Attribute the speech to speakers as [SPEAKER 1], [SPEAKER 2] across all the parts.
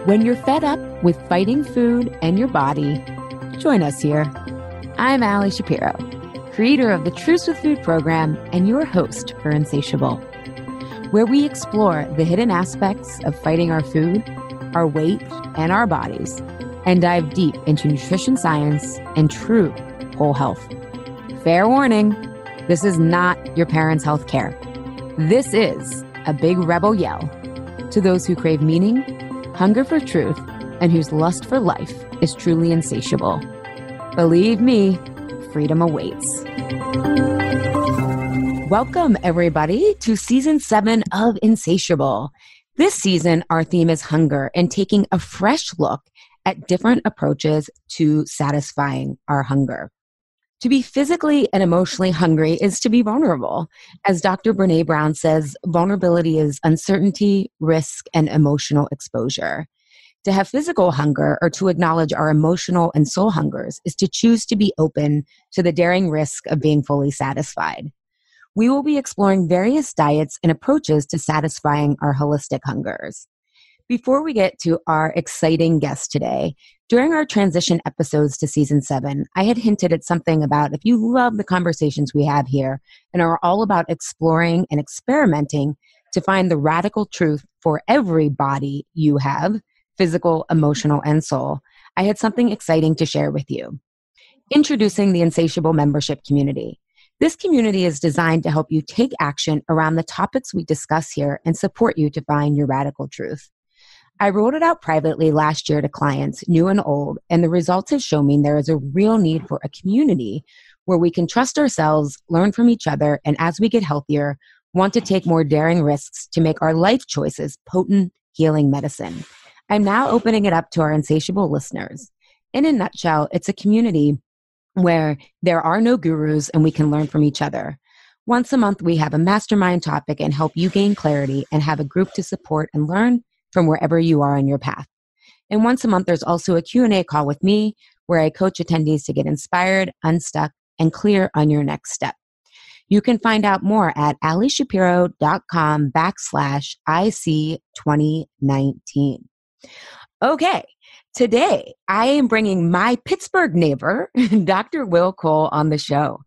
[SPEAKER 1] When you're fed up with fighting food and your body, join us here. I'm Allie Shapiro, creator of the Truths with Food program and your host for Insatiable, where we explore the hidden aspects of fighting our food, our weight, and our bodies, and dive deep into nutrition science and true whole health. Fair warning, this is not your parents' health care. This is a big rebel yell to those who crave meaning, hunger for truth, and whose lust for life is truly insatiable. Believe me, freedom awaits. Welcome, everybody, to Season 7 of Insatiable. This season, our theme is hunger and taking a fresh look at different approaches to satisfying our hunger. To be physically and emotionally hungry is to be vulnerable. As Dr. Brené Brown says, vulnerability is uncertainty, risk, and emotional exposure. To have physical hunger or to acknowledge our emotional and soul hungers is to choose to be open to the daring risk of being fully satisfied. We will be exploring various diets and approaches to satisfying our holistic hungers. Before we get to our exciting guest today, during our transition episodes to Season 7, I had hinted at something about if you love the conversations we have here and are all about exploring and experimenting to find the radical truth for every body you have, physical, emotional, and soul, I had something exciting to share with you. Introducing the Insatiable membership community. This community is designed to help you take action around the topics we discuss here and support you to find your radical truth. I rolled it out privately last year to clients, new and old, and the results have shown me there is a real need for a community where we can trust ourselves, learn from each other, and as we get healthier, want to take more daring risks to make our life choices potent, healing medicine. I'm now opening it up to our Insatiable listeners. In a nutshell, it's a community where there are no gurus and we can learn from each other. Once a month, we have a mastermind topic and help you gain clarity and have a group to support and learn from wherever you are on your path. And once a month, there's also a Q&A call with me where I coach attendees to get inspired, unstuck, and clear on your next step. You can find out more at allieshapiro.com/IC2019. Okay, today I am bringing my Pittsburgh neighbor, Dr. Will Cole, on the show.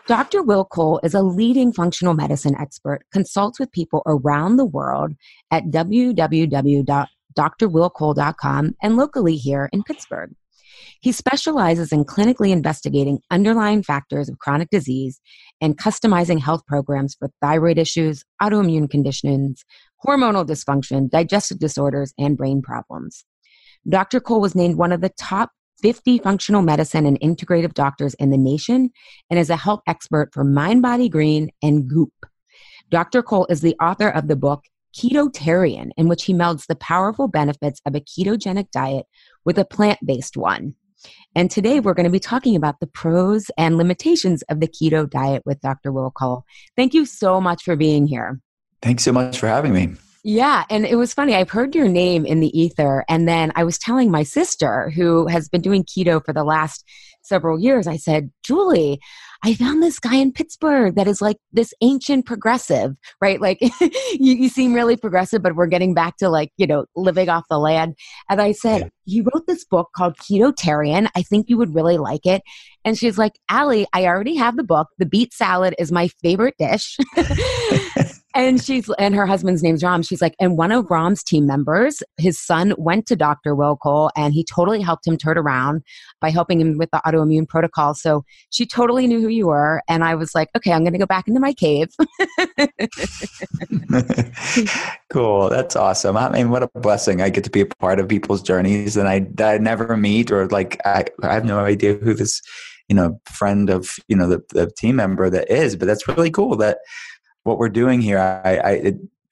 [SPEAKER 1] Dr. Will Cole is a leading functional medicine expert, consults with people around the world at www.drwillcole.com and locally here in Pittsburgh. He specializes in clinically investigating underlying factors of chronic disease and customizing health programs for thyroid issues, autoimmune conditions, hormonal dysfunction, digestive disorders, and brain problems. Dr. Cole was named one of the top 50 functional medicine and integrative doctors in the nation and is a health expert for Mind, Body, Green, and Goop. Dr. Cole is the author of the book Ketotarian, in which he melds the powerful benefits of a ketogenic diet with a plant-based one. And today we're going to be talking about the pros and limitations of the keto diet with Dr. Will Cole. Thank you so much for being here.
[SPEAKER 2] Thanks so much for having me.
[SPEAKER 1] Yeah. And it was funny. I've heard your name in the ether. And then I was telling my sister, who has been doing keto for the last several years, I said, Julie, I found this guy in Pittsburgh that is like this ancient progressive, right? Like you seem really progressive, but we're getting back to like, living off the land. And I said, he wrote this book called Ketotarian. I think you would really like it. And she's like, Allie, I already have the book. The beet salad is my favorite dish. And her husband's name's Ram. She's like, and one of Ram's team members, his son went to Dr. Will Cole and he totally helped him turn around by helping him with the autoimmune protocol. So she totally knew who you were. And I was like, okay, I'm going to go back into my cave.
[SPEAKER 2] Cool. That's awesome. I mean, what a blessing. I get to be a part of people's journeys that I never meet, or like, I have no idea who this, friend of, the team member that is, but that's really cool that what we're doing here,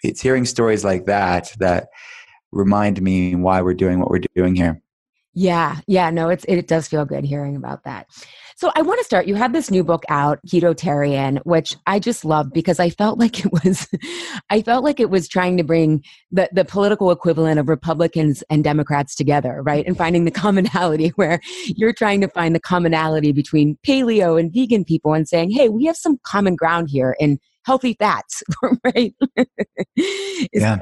[SPEAKER 2] it's hearing stories like that remind me why we're doing what we're doing here.
[SPEAKER 1] Yeah. No, it does feel good hearing about that. So I want to start. You have this new book out, Ketotarian, which I just love because I felt like it was trying to bring the political equivalent of Republicans and Democrats together, right? And finding the commonality where you're trying to find the commonality between paleo and vegan people and saying, hey, we have some common ground here in healthy fats, right?
[SPEAKER 2] Yeah.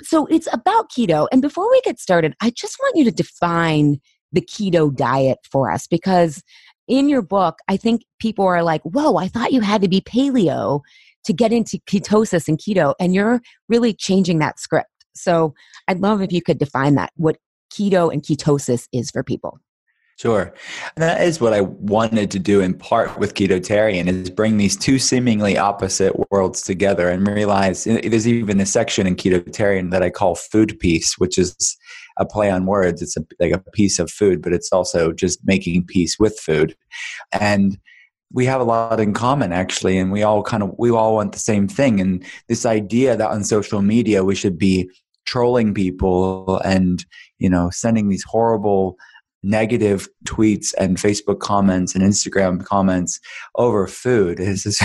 [SPEAKER 1] So it's about keto. And before we get started, I just want you to define the keto diet for us, because in your book, I think people are like, whoa, I thought you had to be paleo to get into ketosis and keto. And you're really changing that script. So I'd love if you could define that, what keto and ketosis is for people.
[SPEAKER 2] Sure. And that is what I wanted to do in part with Ketotarian, is bring these two seemingly opposite worlds together and realize there's even a section in Ketotarian that I call food peace, which is a play on words. It's like a piece of food, but it's also just making peace with food. And we have a lot in common, actually, and we all want the same thing. And this idea that on social media we should be trolling people and, sending these horrible negative tweets and Facebook comments and Instagram comments over food is just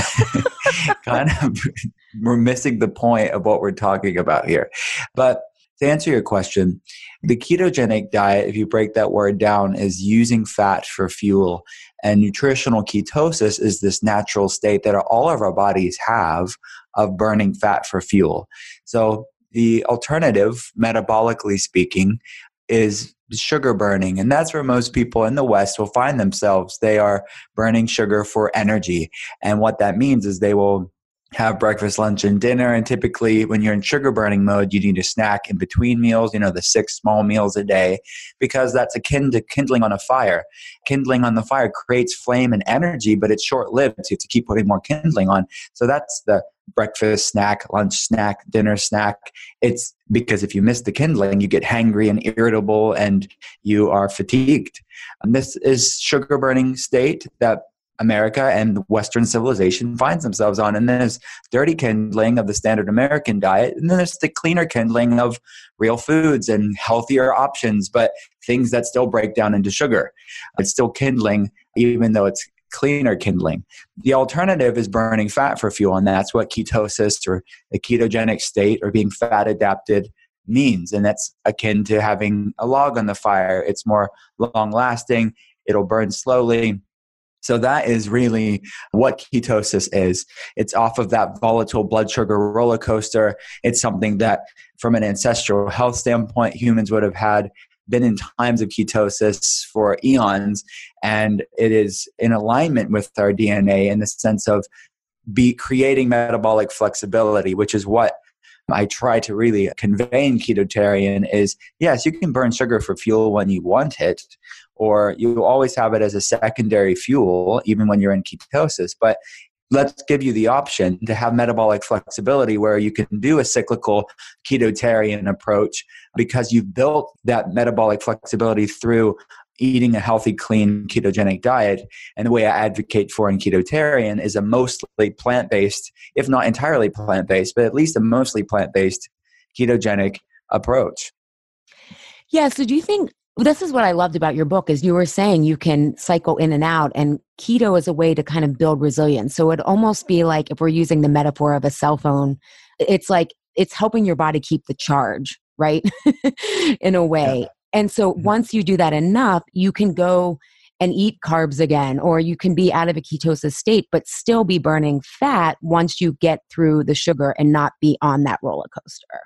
[SPEAKER 2] kind of, we're missing the point of what we're talking about here. But to answer your question, the ketogenic diet, if you break that word down, is using fat for fuel. And nutritional ketosis is this natural state that all of our bodies have of burning fat for fuel. So the alternative, metabolically speaking, is sugar burning. And that's where most people in the West will find themselves. They are burning sugar for energy. And what that means is they will have breakfast, lunch, and dinner. And typically when you're in sugar burning mode, you need a snack in between meals, the 6 small meals a day, because that's akin to kindling on a fire. Kindling on the fire creates flame and energy, but it's short-lived. So you have to keep putting more kindling on. So that's the breakfast snack, lunch snack, dinner snack. It's because if you miss the kindling, you get hangry and irritable and you are fatigued. And this is sugar burning state that America and Western civilization finds themselves on. And then there's dirty kindling of the standard American diet. And then there's the cleaner kindling of real foods and healthier options, but things that still break down into sugar. It's still kindling, even though it's cleaner kindling. The alternative is burning fat for fuel. And that's what ketosis or a ketogenic state or being fat adapted means. And that's akin to having a log on the fire. It's more long lasting. It'll burn slowly. So that is really what ketosis is. It's off of that volatile blood sugar roller coaster. It's something that from an ancestral health standpoint, humans would have been in times of ketosis for eons. And it is in alignment with our DNA in the sense of creating metabolic flexibility, which is what I try to really convey in Ketotarian is, yes, you can burn sugar for fuel when you want it, or you always have it as a secondary fuel, even when you're in ketosis. But let's give you the option to have metabolic flexibility where you can do a cyclical ketotarian approach because you've built that metabolic flexibility through eating a healthy, clean ketogenic diet. And the way I advocate for in ketotarian is a mostly plant-based, if not entirely plant-based, but at least a mostly plant-based ketogenic approach.
[SPEAKER 1] Yeah. So do you think, this is what I loved about your book, is you were saying you can cycle in and out, and keto is a way to kind of build resilience. So it'd almost be like, if we're using the metaphor of a cell phone, it's like it's helping your body keep the charge, right? In a way. Yeah. And so once you do that enough, you can go and eat carbs again, or you can be out of a ketosis state, but still be burning fat once you get through the sugar and not be on that roller coaster.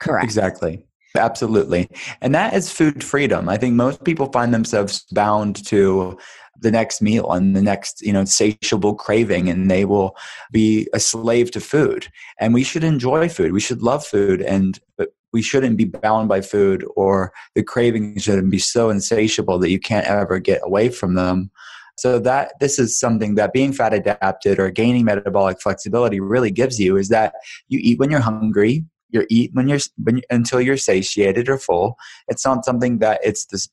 [SPEAKER 1] Correct.
[SPEAKER 2] Exactly. Absolutely. And that is food freedom. I think most people find themselves bound to the next meal and the next, satiable craving, and they will be a slave to food. And we should enjoy food. We should love food, but we shouldn't be bound by food, or the craving shouldn't be so insatiable that you can't ever get away from them. So this is something that being fat adapted or gaining metabolic flexibility really gives you, is that you eat when you're hungry. You eat until you're satiated or full. It's not something that it's this,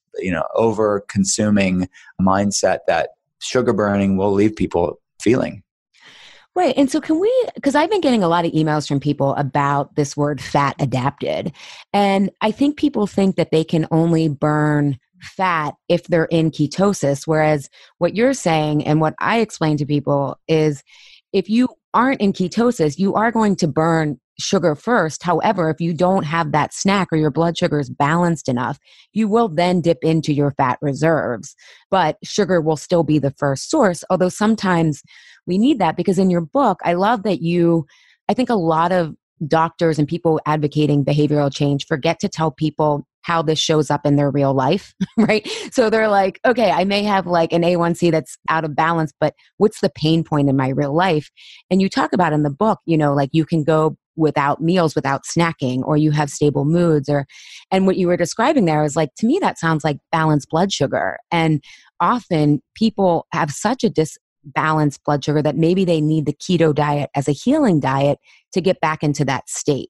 [SPEAKER 2] over consuming mindset that sugar burning will leave people feeling.
[SPEAKER 1] Right. And so because I've been getting a lot of emails from people about this word fat adapted. And I think people think that they can only burn fat if they're in ketosis. Whereas what you're saying and what I explain to people is if you aren't in ketosis, you are going to burn sugar first. However, if you don't have that snack or your blood sugar is balanced enough, you will then dip into your fat reserves. But sugar will still be the first source, although sometimes we need that because in your book, I love that I think a lot of doctors and people advocating behavioral change forget to tell people how this shows up in their real life, right? So they're like, okay, I may have like an A1C that's out of balance, but what's the pain point in my real life? And you talk about in the book, like you can go without meals, without snacking, or you have stable moods, and what you were describing there is like, to me, that sounds like balanced blood sugar. And often people have such a disbalanced blood sugar that maybe they need the keto diet as a healing diet to get back into that state.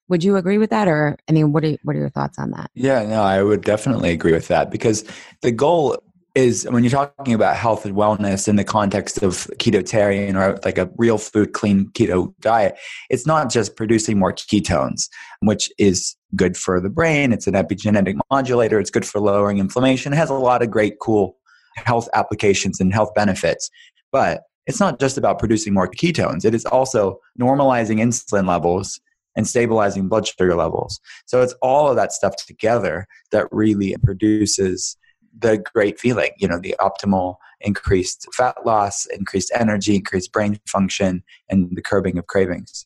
[SPEAKER 1] Would you agree with that? Or, I mean, what are your thoughts on that?
[SPEAKER 2] Yeah, no, I would definitely agree with that because the goal is when you're talking about health and wellness in the context of ketotarian or like a real food, clean keto diet, it's not just producing more ketones, which is good for the brain. It's an epigenetic modulator. It's good for lowering inflammation. It has a lot of great, cool health applications and health benefits. But it's not just about producing more ketones. It is also normalizing insulin levels and stabilizing blood sugar levels. So it's all of that stuff together that really produces the great feeling, the optimal increased fat loss, increased energy, increased brain function, and the curbing of cravings.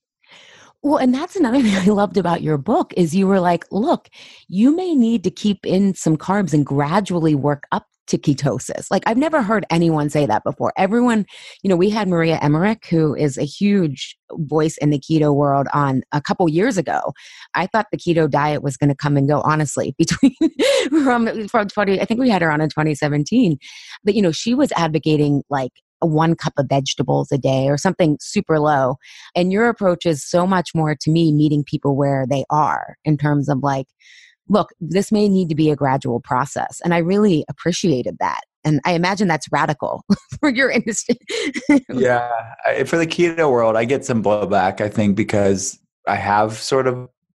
[SPEAKER 1] Well, and that's another thing I loved about your book is you were like, look, you may need to keep in some carbs and gradually work up to ketosis. Like I've never heard anyone say that before. Everyone, we had Maria Emmerich, who is a huge voice in the keto world on a couple years ago. I thought the keto diet was going to come and go, honestly, between from 20, I think we had her on in 2017. But, she was advocating like 1 cup of vegetables a day or something super low. And your approach is so much more to me meeting people where they are in terms of like, look, this may need to be a gradual process. And I really appreciated that. And I imagine that's radical for your industry.
[SPEAKER 2] Yeah. For the keto world, I get some blowback, I think, because I have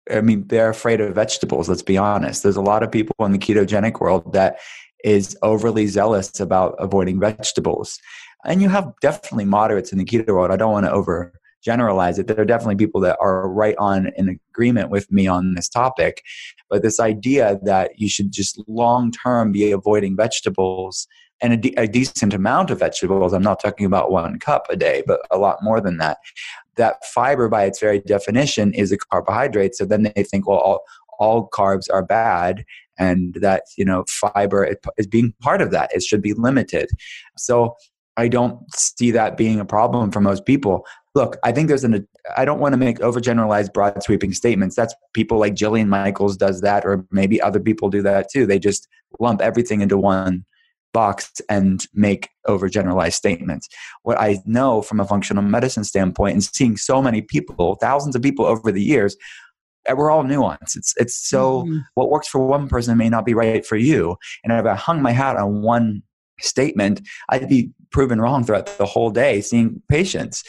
[SPEAKER 2] they're afraid of vegetables. Let's be honest. There's a lot of people in the ketogenic world that is overly zealous about avoiding vegetables. And you have definitely moderates in the keto world. I don't want to overgeneralize it. There are definitely people that are right on in agreement with me on this topic. But this idea that you should just long-term be avoiding vegetables and a decent amount of vegetables, I'm not talking about 1 cup a day, but a lot more than that. That fiber by its very definition is a carbohydrate. So then they think, well, all carbs are bad. And that, fiber is being part of that. It should be limited. So I don't see that being a problem for most people. Look, I think I don't want to make overgeneralized, broad sweeping statements. That's people like Jillian Michaels does that, or maybe other people do that too. They just lump everything into one box and make overgeneralized statements. What I know from a functional medicine standpoint and seeing so many people, thousands of people over the years, we're all nuanced. It's so what works for one person may not be right for you. And if I hung my hat on one statement, I'd be proven wrong throughout the whole day seeing patients.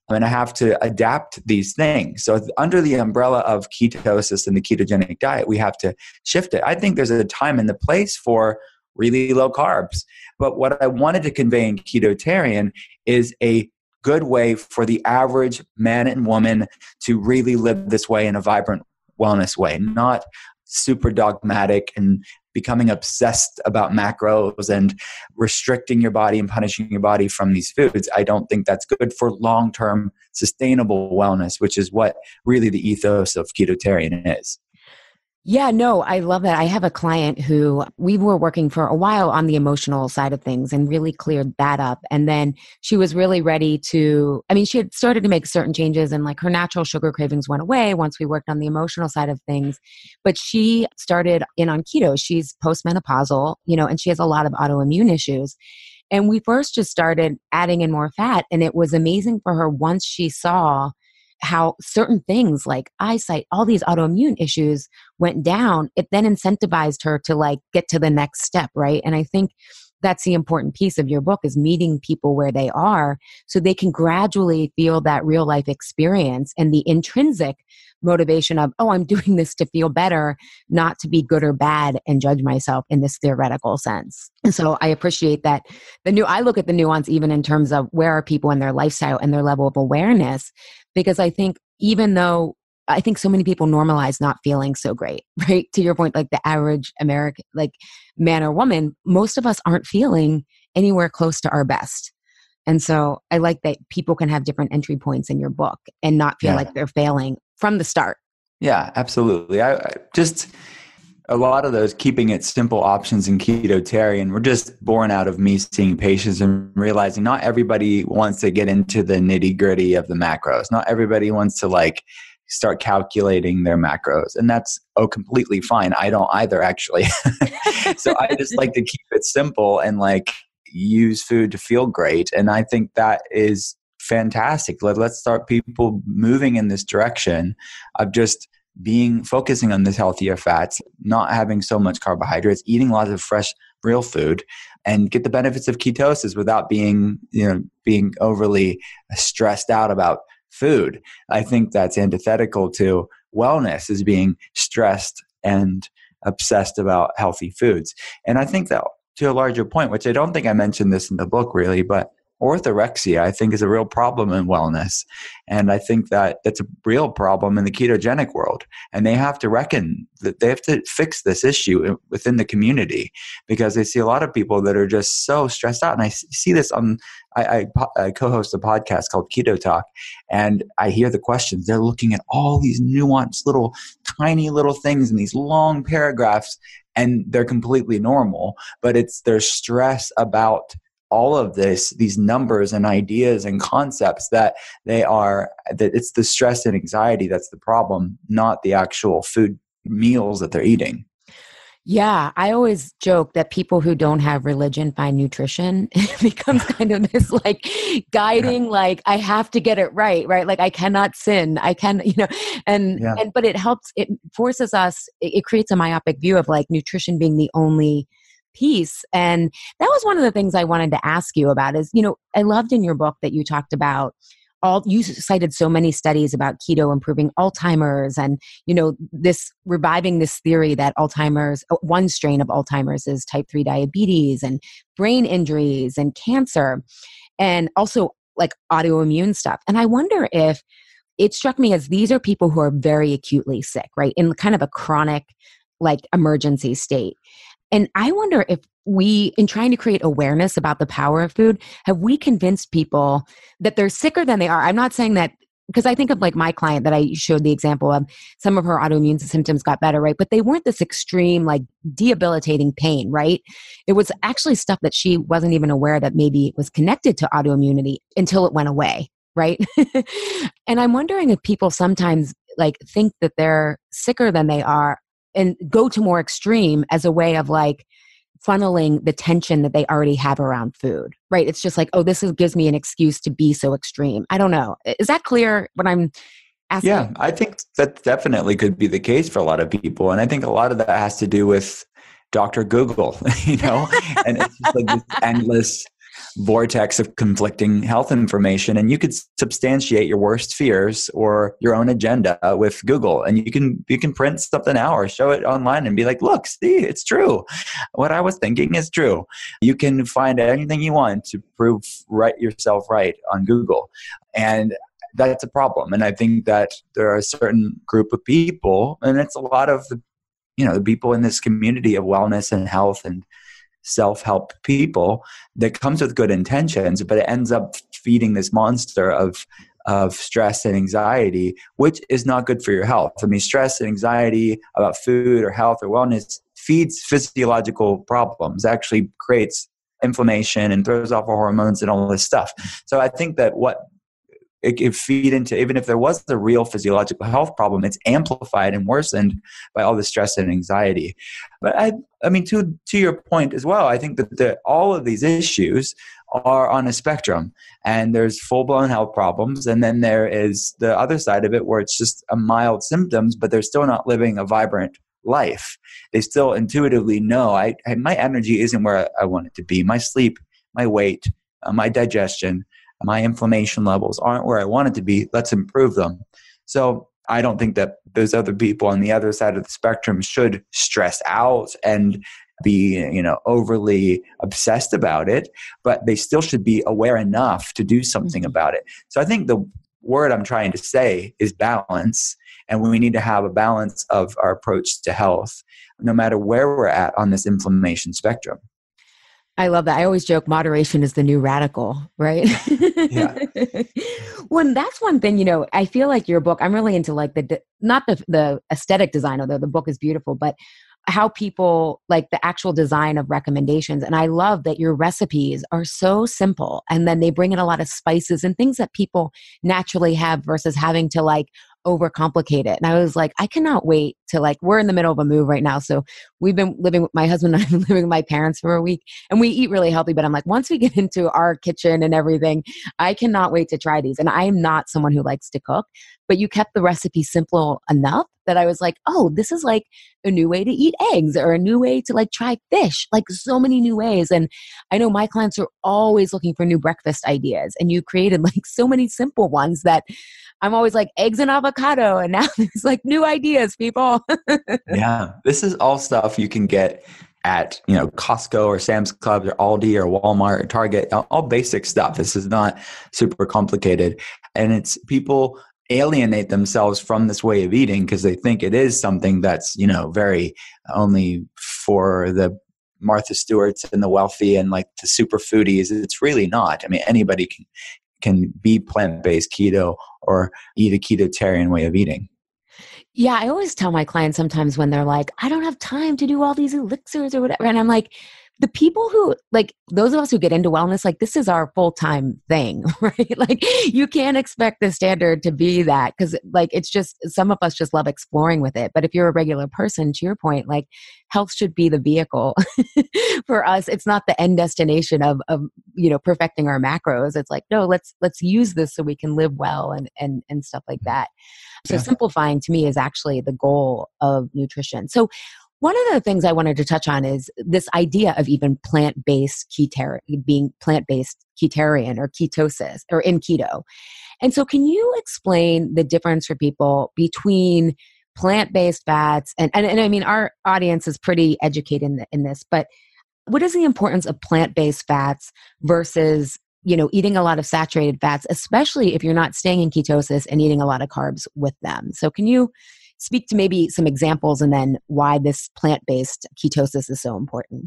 [SPEAKER 2] And I have to adapt these things. So under the umbrella of ketosis and the ketogenic diet, we have to shift it. I think there's a time and the place for really low carbs. But what I wanted to convey in ketotarian is a good way for the average man and woman to really live this way in a vibrant wellness way, not super dogmatic and becoming obsessed about macros and restricting your body and punishing your body from these foods. I don't think that's good for long-term sustainable wellness, which is what really the ethos of ketotarian is.
[SPEAKER 1] Yeah, no, I love that. I have a client who we were working for a while on the emotional side of things and really cleared that up. And then she was really ready she had started to make certain changes and like her natural sugar cravings went away once we worked on the emotional side of things. But she started in on keto. She's postmenopausal, and she has a lot of autoimmune issues. And we first just started adding in more fat. And it was amazing for her once she saw how certain things like eyesight, all these autoimmune issues went down. It then incentivized her to like get to the next step, right? And I think that's the important piece of your book, is meeting people where they are so they can gradually feel that real life experience and the intrinsic motivation of, oh, I'm doing this to feel better, not to be good or bad and judge myself in this theoretical sense. And so I appreciate that I look at the nuance even in terms of where are people in their lifestyle and their level of awareness, because I think even though I think so many people normalize not feeling so great, right? To your point, like the average American, like man or woman, most of us aren't feeling anywhere close to our best. And so I like that people can have different entry points in your book and not feel like they're failing from the start.
[SPEAKER 2] Yeah, absolutely. I just, a lot of those keeping it simple options in ketotarian were just born out of me seeing patients and realizing not everybody wants to get into the nitty gritty of the macros. Not everybody wants to like start calculating their macros, and that's completely fine. I don't either, actually. So I just like to keep it simple and like use food to feel great. And I think that is fantastic. Let's start people moving in this direction of just focusing on this healthier fats, not having so much carbohydrates, eating lots of fresh, real food, and get the benefits of ketosis without being overly stressed out about food. I think that's antithetical to wellness, is being stressed and obsessed about healthy foods. And I think that to a larger point, which I don't think I mentioned this in the book really, but orthorexia, I think, is a real problem in wellness. And I think that that's a real problem in the ketogenic world. And they have to reckon that they have to fix this issue within the community, because they see a lot of people that are just so stressed out. And I see this on, I co-host a podcast called Keto Talk, and I hear the questions. They're looking at all these nuanced little, tiny little things in these long paragraphs, and they're completely normal, but it's their stress about all of these numbers and ideas and concepts that it's the stress and anxiety that's the problem, not the actual food meals that they're eating.
[SPEAKER 1] Yeah, I always joke that people who don't have religion find nutrition. It becomes kind of this like guiding, like I have to get it right? Like I cannot sin. I can, but it helps, it forces us, it creates a myopic view of like nutrition being the only piece. And that was one of the things I wanted to ask you about is, I loved in your book that you talked about you cited so many studies about keto improving Alzheimer's and, this reviving this theory that Alzheimer's, one strain of Alzheimer's is type 3 diabetes and brain injuries and cancer and also like autoimmune stuff. And I wonder if it struck me as these are people who are very acutely sick, right? In kind of a chronic like emergency state. And I wonder if we, in trying to create awareness about the power of food, have we convinced people that they're sicker than they are? I'm not saying that, because I think of like my client that I showed the example of, some of her autoimmune symptoms got better, right? But they weren't this extreme, like debilitating pain, right? It was actually stuff that she wasn't even aware that maybe it was connected to autoimmunity until it went away, right? And I'm wondering if people sometimes like think that they're sicker than they are and go to more extreme as a way of like funneling the tension that they already have around food, right? It's just like, oh, gives me an excuse to be so extreme. I don't know. Is that clear what I'm asking?
[SPEAKER 2] Yeah, I think that definitely could be the case for a lot of people. And I think a lot of that has to do with Dr. Google, and it's just like this endless vortex of conflicting health information, and you could substantiate your worst fears or your own agenda with Google, and you can print something out or show it online and be like, look, see, it's true, what I was thinking is true. You can find anything you want to prove yourself right on Google, and that's a problem. And I think that there are a certain group of people, and it's a lot of the people in this community of wellness and health and self-help people, that comes with good intentions, but it ends up feeding this monster of stress and anxiety, which is not good for your health. I mean, stress and anxiety about food or health or wellness feeds physiological problems, actually creates inflammation and throws off our hormones and all this stuff. So I think that it could feed into, even if there was a real physiological health problem, it's amplified and worsened by all the stress and anxiety. But I mean, to your point as well, I think that all of these issues are on a spectrum, and there's full-blown health problems, and then there is the other side of it where it's just a mild symptoms, but they're still not living a vibrant, life. They still intuitively know my energy isn't where I want it to be. My sleep, my weight, my digestion, my inflammation levels aren't where I want it to be. Let's improve them. So I don't think that those other people on the other side of the spectrum should stress out and be, overly obsessed about it, but they still should be aware enough to do something about it. So I think the word I'm trying to say is balance. And we need to have a balance of our approach to health, no matter where we're at on this inflammation spectrum.
[SPEAKER 1] I love that. I always joke moderation is the new radical, right?
[SPEAKER 2] Yeah.
[SPEAKER 1] Well, and that's one thing, I feel like your book, I'm really into like not the aesthetic design, although the book is beautiful, but how people like the actual design of recommendations. And I love that your recipes are so simple, and then they bring in a lot of spices and things that people naturally have versus having to like overcomplicate it. And I was like, I cannot wait to we're in the middle of a move right now. So we've been living with my husband and I've been living with my parents for a week, and we eat really healthy. But I'm like, once we get into our kitchen and everything, I cannot wait to try these. And I am not someone who likes to cook, but you kept the recipe simple enough that I was like, oh, this is like a new way to eat eggs, or a new way to like try fish, like so many new ways. And I know my clients are always looking for new breakfast ideas, and you created like so many simple ones that I'm always like eggs and avocado. And now there's like new ideas, people.
[SPEAKER 2] Yeah. This is all stuff you can get at, Costco or Sam's Club or Aldi or Walmart or Target, all basic stuff. This is not super complicated. And it's people alienate themselves from this way of eating because they think it is something that's, very only for the Martha Stewarts and the wealthy and like the super foodies. It's really not. I mean, anybody can be plant-based keto or eat a ketotarian way of eating.
[SPEAKER 1] Yeah, I always tell my clients sometimes when they're like, I don't have time to do all these elixirs or whatever. And I'm like, the people who, like, those of us who get into wellness, like, this is our full-time thing, right? Like, you can't expect the standard to be that because, like, it's just, some of us just love exploring with it. But if you're a regular person, to your point, like, health should be the vehicle for us. It's not the end destination of perfecting our macros. It's like, no, let's use this so we can live well and stuff like that. So simplifying to me is actually the goal of nutrition. So one of the things I wanted to touch on is this idea of even plant-based being plant-based ketarian or ketosis or in keto. And so can you explain the difference for people between plant-based fats and I mean, our audience is pretty educated in this, but what is the importance of plant-based fats versus eating a lot of saturated fats, especially if you're not staying in ketosis and eating a lot of carbs with them? So can you speak to maybe some examples and then why this plant-based ketosis is so important?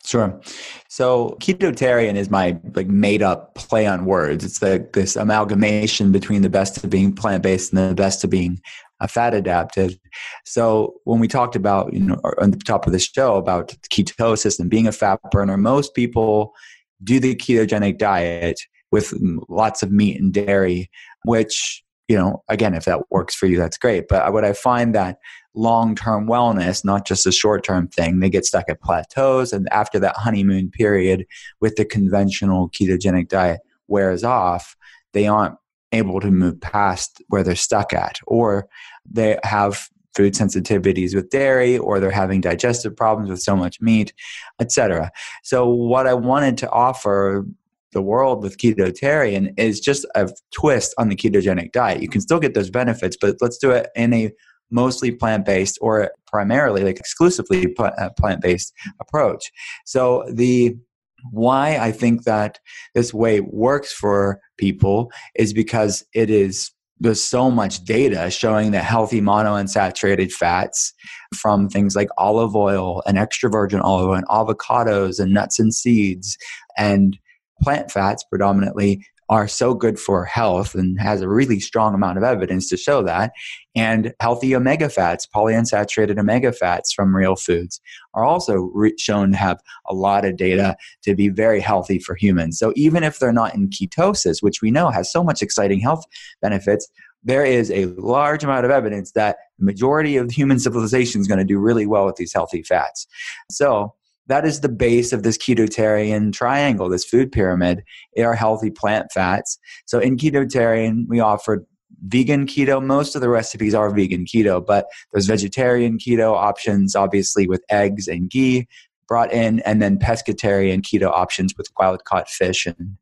[SPEAKER 2] Sure. So ketotarian is my made up play on words. It's this amalgamation between the best of being plant-based and the best of being fat adapted. So when we talked about, on the top of the show about ketosis and being a fat burner, most people do the ketogenic diet with lots of meat and dairy, which, again, if that works for you, that's great. But what I find that long-term wellness, not just a short-term thing, they get stuck at plateaus. And after that honeymoon period with the conventional ketogenic diet wears off, they aren't able to move past where they're stuck at, or they have food sensitivities with dairy, or they're having digestive problems with so much meat, etc. So what I wanted to offer the world with ketotarian is just a twist on the ketogenic diet. You can still get those benefits, but let's do it in a mostly plant-based or primarily exclusively plant-based approach. So why I think that this way works for people is because there's so much data showing that healthy monounsaturated fats from things like olive oil and extra virgin olive oil and avocados and nuts and seeds and plant fats predominantly are so good for health and has a really strong amount of evidence to show that. And healthy omega fats, polyunsaturated omega fats from real foods are also shown to have a lot of data to be very healthy for humans. So even if they're not in ketosis, which we know has so much exciting health benefits, there is a large amount of evidence that the majority of human civilization is going to do really well with these healthy fats. So that is the base of this ketotarian triangle, this food pyramid, are healthy plant fats. So in ketotarian, we offered vegan keto. Most of the recipes are vegan keto, but there's vegetarian keto options, obviously with eggs and ghee brought in, and then pescatarian keto options with wild caught fish and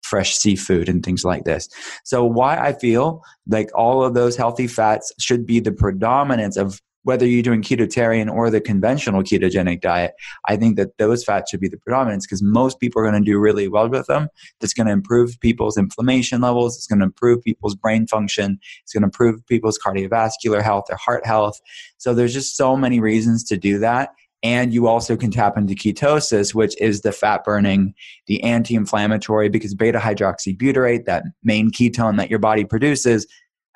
[SPEAKER 2] fresh seafood and things like this. So why I feel like all of those healthy fats should be the predominance of whether you're doing ketotarian or the conventional ketogenic diet. I think that those fats should be the predominance because most people are going to do really well with them. That's going to improve people's inflammation levels. It's going to improve people's brain function. It's going to improve people's cardiovascular health, their heart health. So there's just so many reasons to do that. And you also can tap into ketosis, which is the fat burning, the anti-inflammatory, because beta hydroxybutyrate, that main ketone that your body produces,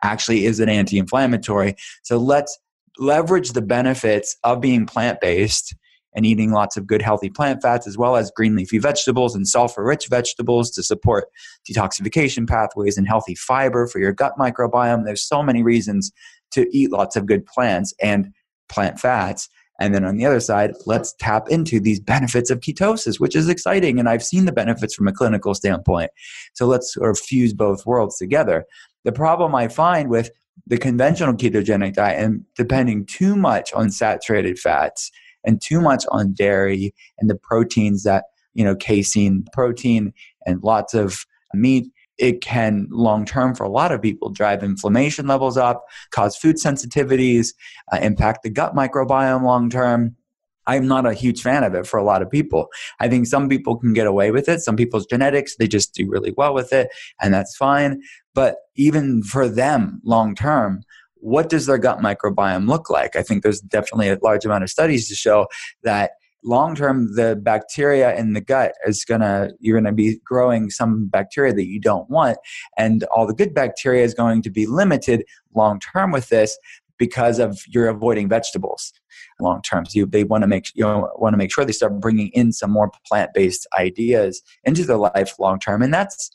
[SPEAKER 2] actually is an anti-inflammatory. So let's leverage the benefits of being plant-based and eating lots of good healthy plant fats, as well as green leafy vegetables and sulfur-rich vegetables to support detoxification pathways and healthy fiber for your gut microbiome. There's so many reasons to eat lots of good plants and plant fats. And then on the other side, let's tap into these benefits of ketosis, which is exciting. And I've seen the benefits from a clinical standpoint. So let's sort of fuse both worlds together. The problem I find with the conventional ketogenic diet and depending too much on saturated fats and too much on dairy and the proteins that, casein protein and lots of meat, it can long-term for a lot of people drive inflammation levels up, cause food sensitivities, impact the gut microbiome long-term. I'm not a huge fan of it for a lot of people. I think some people can get away with it. Some people's genetics, they just do really well with it, and that's fine. But even for them long-term, what does their gut microbiome look like? I think there's definitely a large amount of studies to show that long-term, the bacteria in the gut you're going to be growing some bacteria that you don't want. And all the good bacteria is going to be limited long-term with this because of you're avoiding vegetables long-term. So they want to make sure they start bringing in some more plant-based ideas into their life long-term. And that's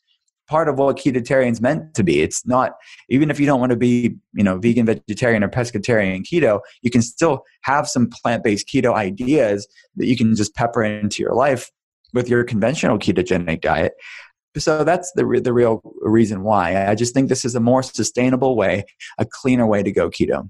[SPEAKER 2] part of what ketotarian is meant to be. It's not, even if you don't want to be, vegan, vegetarian, or pescatarian keto, you can still have some plant-based keto ideas that you can just pepper into your life with your conventional ketogenic diet. So that's the real reason why. I just think this is a more sustainable way, a cleaner way to go keto.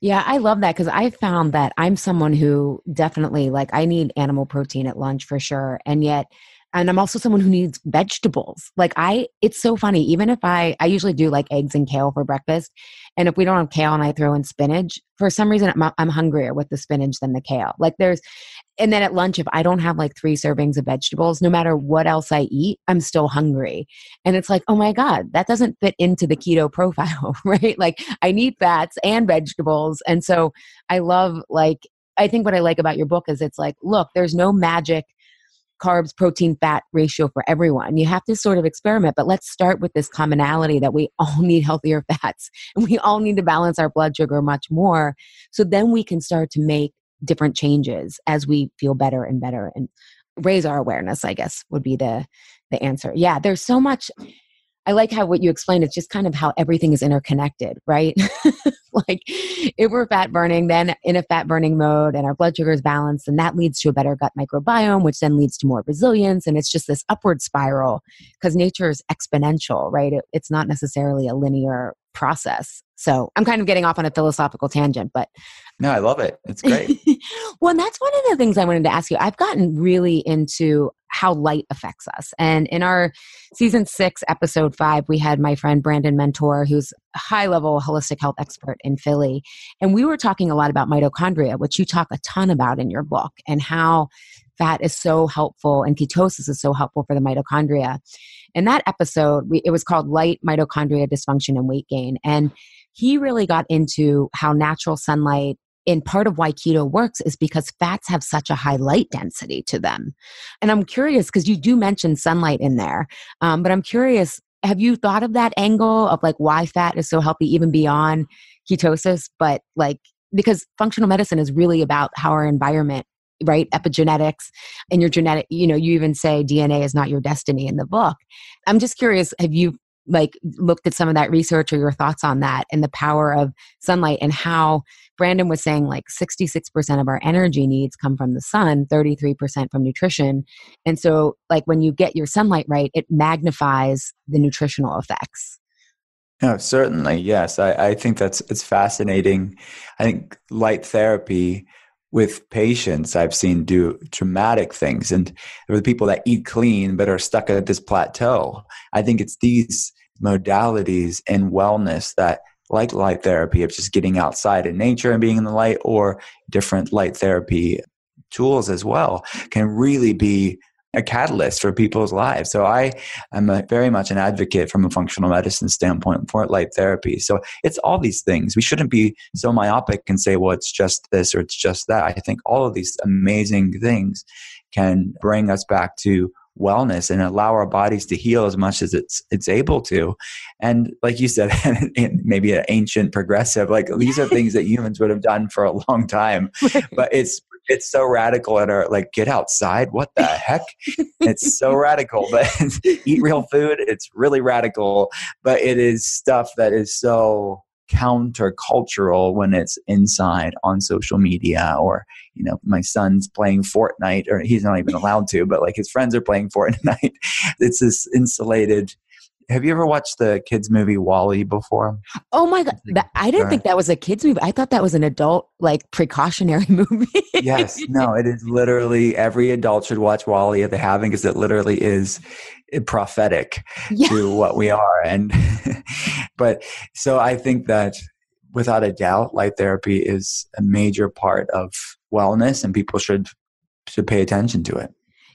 [SPEAKER 1] Yeah, I love that because I found that I'm someone who definitely, I need animal protein at lunch for sure. And I'm also someone who needs vegetables. It's so funny. Even if I usually do eggs and kale for breakfast. And if we don't have kale and I throw in spinach, for some reason I'm hungrier with the spinach than the kale. And then at lunch, if I don't have 3 servings of vegetables, no matter what else I eat, I'm still hungry. And it's oh my God, that doesn't fit into the keto profile, right? I need fats and vegetables. And so I love, I think what I like about your book is it's look, there's no magic carbs, protein, fat ratio for everyone. You have to sort of experiment, but let's start with this commonality that we all need healthier fats and we all need to balance our blood sugar much more. So then we can start to make different changes as we feel better and better and raise our awareness, I guess, would be the answer. Yeah, there's so much. I like how what you explained is just kind of how everything is interconnected, right? If we're fat burning, then in a fat burning mode and our blood sugar is balanced, and that leads to a better gut microbiome, which then leads to more resilience. And it's just this upward spiral because nature is exponential, right? It's not necessarily a linear process. So I'm kind of getting off on a philosophical tangent, but
[SPEAKER 2] no, I love it. It's great.
[SPEAKER 1] Well, and that's one of the things I wanted to ask you. I've gotten really into how light affects us. And in our season 6, episode 5, we had my friend Brandon Mentor, who's a high-level holistic health expert in Philly. And we were talking a lot about mitochondria, which you talk a ton about in your book, and how fat is so helpful and ketosis is so helpful for the mitochondria. In that episode, it was called Light, Mitochondria Dysfunction and Weight Gain. And he really got into how natural sunlight, and part of why keto works is because fats have such a high light density to them. And I'm curious, because you do mention sunlight in there, but I'm curious, have you thought of that angle of why fat is so healthy even beyond ketosis? But because functional medicine is really about how our environment, right? Epigenetics and your genetic, you even say DNA is not your destiny in the book. I'm just curious, have you looked at some of that research or your thoughts on that and the power of sunlight and how Brandon was saying 66% of our energy needs come from the sun, 33% from nutrition. And so when you get your sunlight right, it magnifies the nutritional effects.
[SPEAKER 2] No, certainly. Yes. I think it's fascinating. I think light therapy with patients I've seen do dramatic things. And there are the people that eat clean but are stuck at this plateau. I think it's these modalities in wellness that, like light therapy, of just getting outside in nature and being in the light, or different light therapy tools as well, can really be a catalyst for people's lives. So I am very much an advocate from a functional medicine standpoint for light therapy. So it's all these things. We shouldn't be so myopic and say, well, it's just this or it's just that. I think all of these amazing things can bring us back to wellness and allow our bodies to heal as much as it's able to. And like you said, maybe an ancient progressive, like these are things that humans would have done for a long time, but it's so radical at our, like, get outside. What the heck? It's so radical, but eat real food. It's really radical, but it is stuff that is so countercultural when it's inside on social media, or, my son's playing Fortnite, or he's not even allowed to, but like his friends are playing Fortnite. It's this insulated. Have you ever watched the kids movie WALL-E before?
[SPEAKER 1] Oh my God. I didn't think that was a kid's movie. I thought that was an adult, like, precautionary movie.
[SPEAKER 2] Yes. No, it is literally, every adult should watch WALL-E if they haven't, because it literally is prophetic to what we are. And, but so I think that without a doubt, light therapy is a major part of wellness, and people should pay attention to it.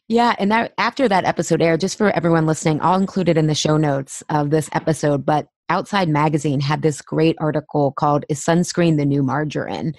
[SPEAKER 1] Yeah, and that after that episode aired, just for everyone listening, I'll include it in the show notes of this episode, but Outside Magazine had this great article called "Is Sunscreen the New Margarine?"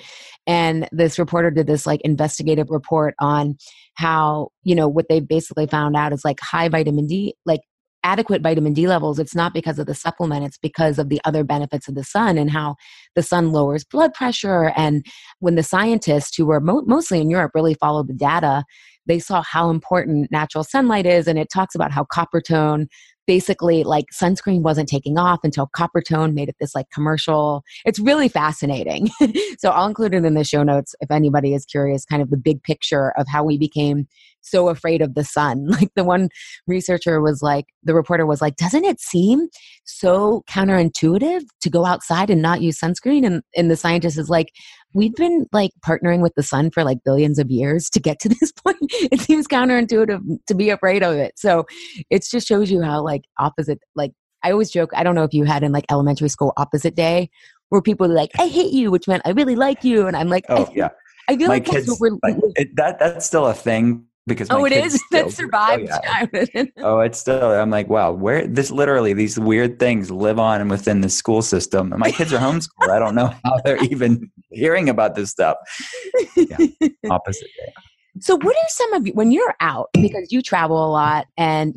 [SPEAKER 1] And this reporter did this like investigative report on how, what they basically found out is like high vitamin D, like adequate vitamin D levels. It's not because of the supplement, it's because of the other benefits of the sun, and how the sun lowers blood pressure. And when the scientists, who were mostly in Europe, really followed the data, they saw how important natural sunlight is. And it talks about how Coppertone, basically, like, sunscreen wasn't taking off until Coppertone made it this like commercial. It's really fascinating. So I'll include it in the show notes if anybody is curious, kind of the big picture of how we became so afraid of the sun. Like, the one researcher was like, the reporter was like, doesn't it seem so counterintuitive to go outside and not use sunscreen? And the scientist is like, we've been like partnering with the sun for like billions of years to get to this point. It seems counterintuitive to be afraid of it. So it just shows you how like opposite, like, I always joke, I don't know if you had in like elementary school opposite day, where people are like, I hate you, which meant I really like you. And I'm like,
[SPEAKER 2] oh yeah,
[SPEAKER 1] I feel
[SPEAKER 2] my
[SPEAKER 1] like
[SPEAKER 2] kids,
[SPEAKER 1] that's what we're
[SPEAKER 2] that's still a thing, because my
[SPEAKER 1] it
[SPEAKER 2] kids
[SPEAKER 1] is
[SPEAKER 2] still,
[SPEAKER 1] that survived childhood.
[SPEAKER 2] it's still, I'm like, wow, where these weird things live on within the school system. And my kids are homeschooled. I don't know how they're even hearing about this stuff. Yeah, opposite day.
[SPEAKER 1] So what are some of you, when you're out, because you travel a lot, and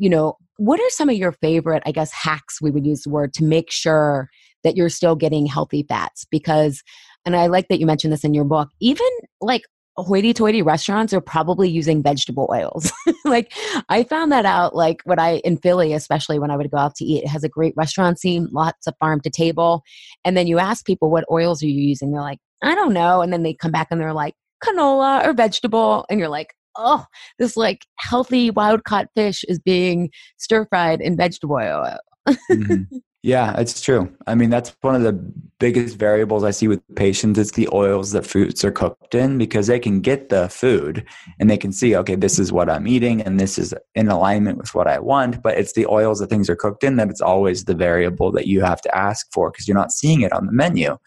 [SPEAKER 1] what are some of your favorite, I guess, hacks, we would use the word, to make sure that you're still getting healthy fats? Because, and I like that you mentioned this in your book, even like hoity-toity restaurants are probably using vegetable oils. Like, I found that out, like, in Philly, especially when I would go out to eat, it has a great restaurant scene, lots of farm to table. And then you ask people, what oils are you using? They're like, I don't know. And then they come back and they're like, canola or vegetable. And you're like, oh, this like healthy wild caught fish is being stir fried in vegetable oil.
[SPEAKER 2] Mm-hmm. Yeah, it's true. I mean, that's one of the biggest variables I see with patients. It's the oils that foods are cooked in, because they can get the food and they can see, okay, this is what I'm eating and this is in alignment with what I want. But it's the oils that things are cooked in that it's always the variable that you have to ask for, because you're not seeing it on the menu.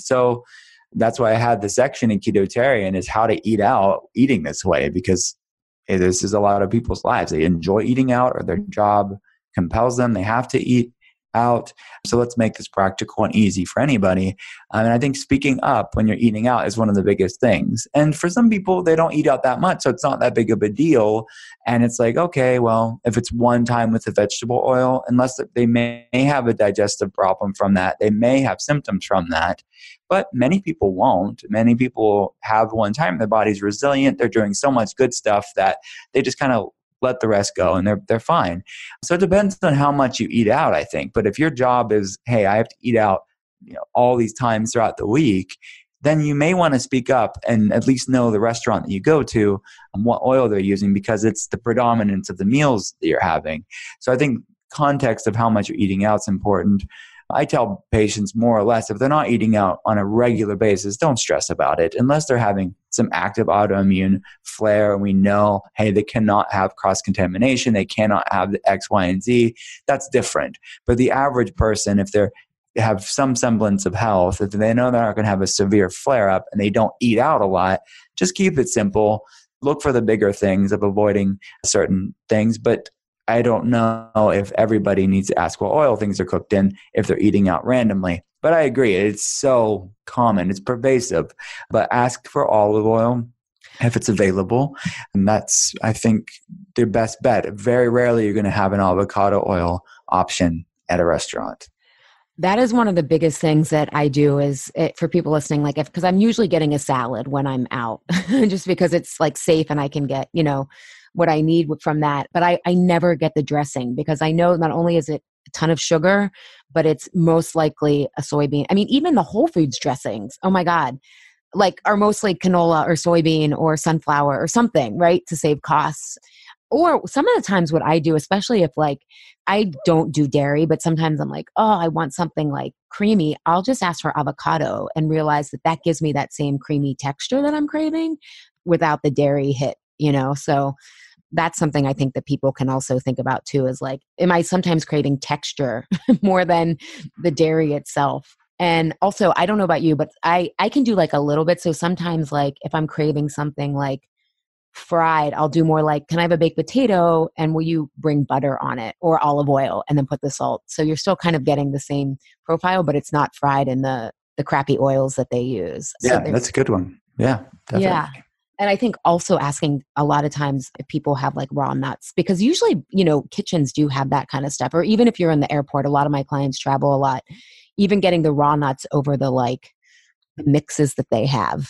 [SPEAKER 2] So that's why I had the section in Ketotarian, is how to eat out eating this way, because this is a lot of people's lives. They enjoy eating out, or their job compels them. They have to eat out. So let's make this practical and easy for anybody. And I think speaking up when you're eating out is one of the biggest things. And for some people, they don't eat out that much, so it's not that big of a deal. And it's like, okay, well, if it's one time with the vegetable oil, unless they may have a digestive problem from that, they may have symptoms from that. But many people won't. Many people have one time, their body's resilient, they're doing so much good stuff that they just kind of let the rest go and they're fine. So it depends on how much you eat out, I think. But if your job is, hey, I have to eat out, all these times throughout the week, then you may want to speak up and at least know the restaurant that you go to and what oil they're using, because it's the predominance of the meals that you're having. So I think context of how much you're eating out is important. I tell patients more or less, if they're not eating out on a regular basis, don't stress about it unless they're having some active autoimmune flare. And we know, hey, they cannot have cross-contamination. They cannot have the X, Y, and Z. That's different. But the average person, if they have some semblance of health, if they know they're not going to have a severe flare-up and they don't eat out a lot, just keep it simple. Look for the bigger things of avoiding certain things. But I don't know if everybody needs to ask what oil things are cooked in if they're eating out randomly. But I agree, it's so common, it's pervasive. But ask for olive oil if it's available. And that's, I think, the best bet. Very rarely you're going to have an avocado oil option at a restaurant.
[SPEAKER 1] That is one of the biggest things that I do is for people listening, like because I'm usually getting a salad when I'm out just because it's like safe and I can get, what I need from that. But I never get the dressing because I know not only is it a ton of sugar, but it's most likely a soybean. I mean, even the Whole Foods dressings, oh my God, like are mostly canola or soybean or sunflower or something, right? To save costs. Or some of the times what I do, especially if like I don't do dairy, but sometimes I'm like, oh, I want something like creamy. I'll just ask for avocado and realize that gives me that same creamy texture that I'm craving without the dairy hit, So that's something I think that people can also think about too is like, am I sometimes craving texture more than the dairy itself? And also, I don't know about you, but I can do like a little bit. So sometimes like if I'm craving something like fried, I'll do more like, can I have a baked potato and will you bring butter on it or olive oil and then put the salt? So you're still kind of getting the same profile, but it's not fried in the crappy oils that they use.
[SPEAKER 2] Yeah, that's a good one. Yeah, definitely.
[SPEAKER 1] Yeah. And I think also asking a lot of times if people have like raw nuts, because usually, kitchens do have that kind of stuff. Or even if you're in the airport, a lot of my clients travel a lot, even getting the raw nuts over the like mixes that they have.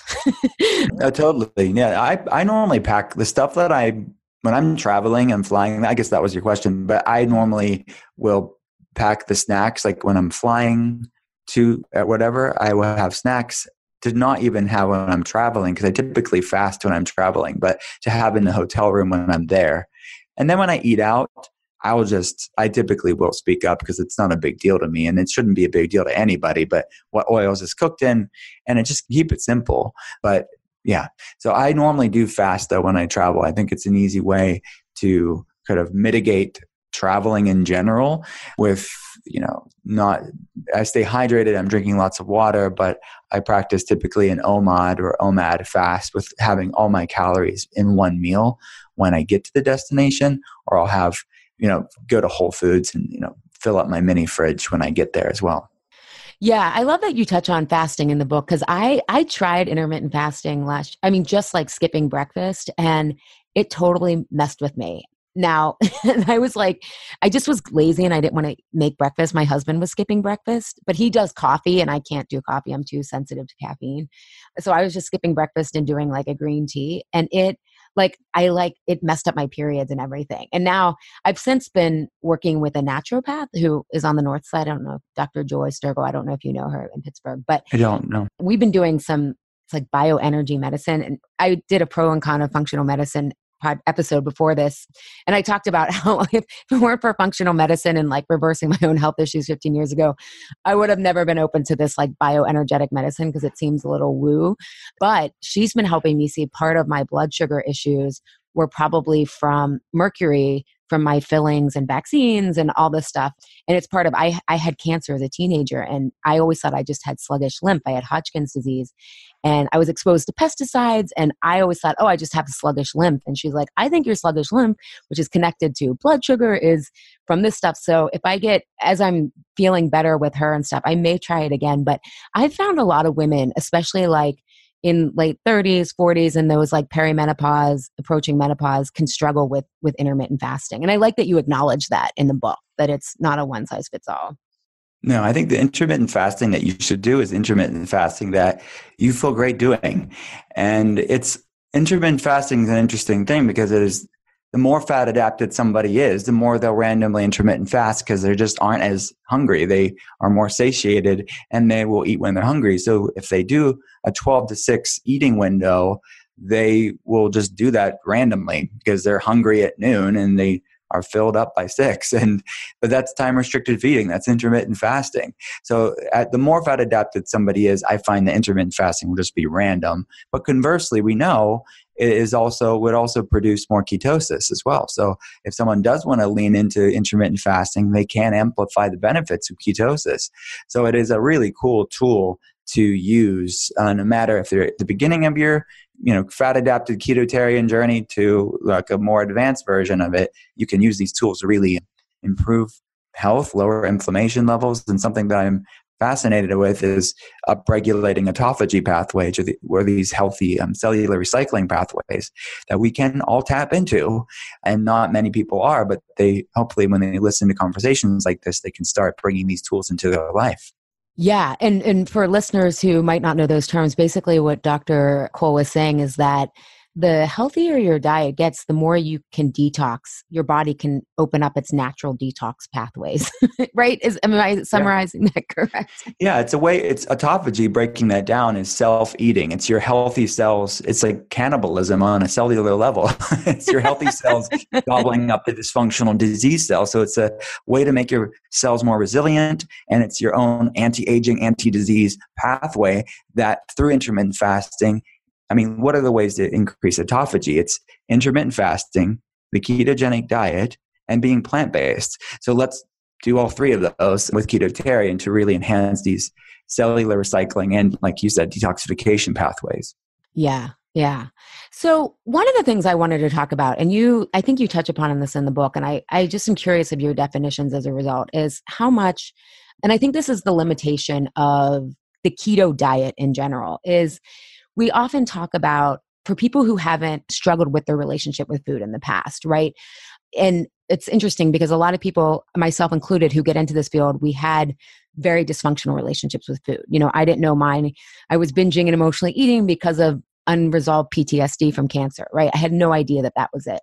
[SPEAKER 2] No, totally. Yeah. I normally pack the stuff that when I'm traveling and flying, I guess that was your question, but I normally will pack the snacks. Like when I'm flying to whatever, I will have snacks to not even have when I'm traveling, because I typically fast when I'm traveling, but to have in the hotel room when I'm there. And then when I eat out, I typically will speak up because it's not a big deal to me and it shouldn't be a big deal to anybody, but what oils is cooked in, and just keep it simple. But yeah, so I normally do fast though when I travel. I think it's an easy way to kind of mitigate traveling in general with, I stay hydrated. I'm drinking lots of water, but I practice typically an OMAD or OMAD fast with having all my calories in one meal when I get to the destination, or I'll have, go to Whole Foods and, fill up my mini fridge when I get there as well.
[SPEAKER 1] Yeah, I love that you touch on fasting in the book because I tried intermittent fasting just like skipping breakfast, and it totally messed with me. Now, I was like, I just was lazy and I didn't want to make breakfast. My husband was skipping breakfast, but he does coffee and I can't do coffee. I'm too sensitive to caffeine. So I was just skipping breakfast and doing like a green tea, and it messed up my periods and everything. And now I've since been working with a naturopath who is on the north side. I don't know, Dr. Joy Sturgo. I don't know if you know her in Pittsburgh, but
[SPEAKER 2] I don't know.
[SPEAKER 1] We've been doing it's like bioenergy medicine. And I did a pro and con of functional medicine episode before this. And I talked about how if it weren't for functional medicine and like reversing my own health issues 15 years ago, I would have never been open to this like bioenergetic medicine because it seems a little woo. But she's been helping me see part of my blood sugar issues were probably from mercury, from my fillings and vaccines and all this stuff. And it's part of, I had cancer as a teenager and I always thought I just had sluggish lymph. I had Hodgkin's disease and I was exposed to pesticides. And I always thought, oh, I just have sluggish lymph. And she's like, I think your sluggish lymph, which is connected to blood sugar, is from this stuff. So if as I'm feeling better with her and stuff, I may try it again. But I found a lot of women, especially like in late 30s, 40s, and those like perimenopause, approaching menopause, can struggle with intermittent fasting. And I like that you acknowledge that in the book, that it's not a one size fits all.
[SPEAKER 2] No, I think the intermittent fasting that you should do is intermittent fasting that you feel great doing. And intermittent fasting is an interesting thing because it is, the more fat adapted somebody is, the more they'll randomly intermittent fast because they just aren't as hungry. They are more satiated and they will eat when they're hungry. So if they do a 12 to 6 eating window, they will just do that randomly because they're hungry at noon and they are filled up by 6. But that's time restricted feeding. That's intermittent fasting. So the more fat adapted somebody is, I find the intermittent fasting will just be random. But conversely, we know it would also produce more ketosis as well. So if someone does want to lean into intermittent fasting, they can amplify the benefits of ketosis. So it is a really cool tool to use, no matter if they're at the beginning of your fat adapted ketotarian journey to like a more advanced version of it. You can use these tools to really improve health, lower inflammation levels. And something that I'm fascinated with is upregulating autophagy pathway, where these healthy cellular recycling pathways that we can all tap into. And not many people are, but they hopefully, when they listen to conversations like this, they can start bringing these tools into their life.
[SPEAKER 1] Yeah. And for listeners who might not know those terms, basically what Dr. Cole was saying is that the healthier your diet gets, the more you can detox. Your body can open up its natural detox pathways, right? Am I summarizing that correct?
[SPEAKER 2] Yeah, it's autophagy. Breaking that down is self-eating. It's your healthy cells. It's like cannibalism on a cellular level. It's your healthy cells gobbling up the dysfunctional disease cells. So it's a way to make your cells more resilient, and it's your own anti-aging, anti-disease pathway that through intermittent fasting. I mean, what are the ways to increase autophagy? It's intermittent fasting, the ketogenic diet, and being plant-based. So let's do all 3 of those with ketotarian to really enhance these cellular recycling and, like you said, detoxification pathways.
[SPEAKER 1] Yeah. Yeah. So one of the things I wanted to talk about, and I think you touch upon this in the book, and I just am curious of your definitions as a result, is how much, and I think this is the limitation of the keto diet in general, is we often talk about, for people who haven't struggled with their relationship with food in the past, right? And it's interesting because a lot of people, myself included, who get into this field, we had very dysfunctional relationships with food. I didn't know mine. I was binging and emotionally eating because of unresolved PTSD from cancer, right? I had no idea that that was it.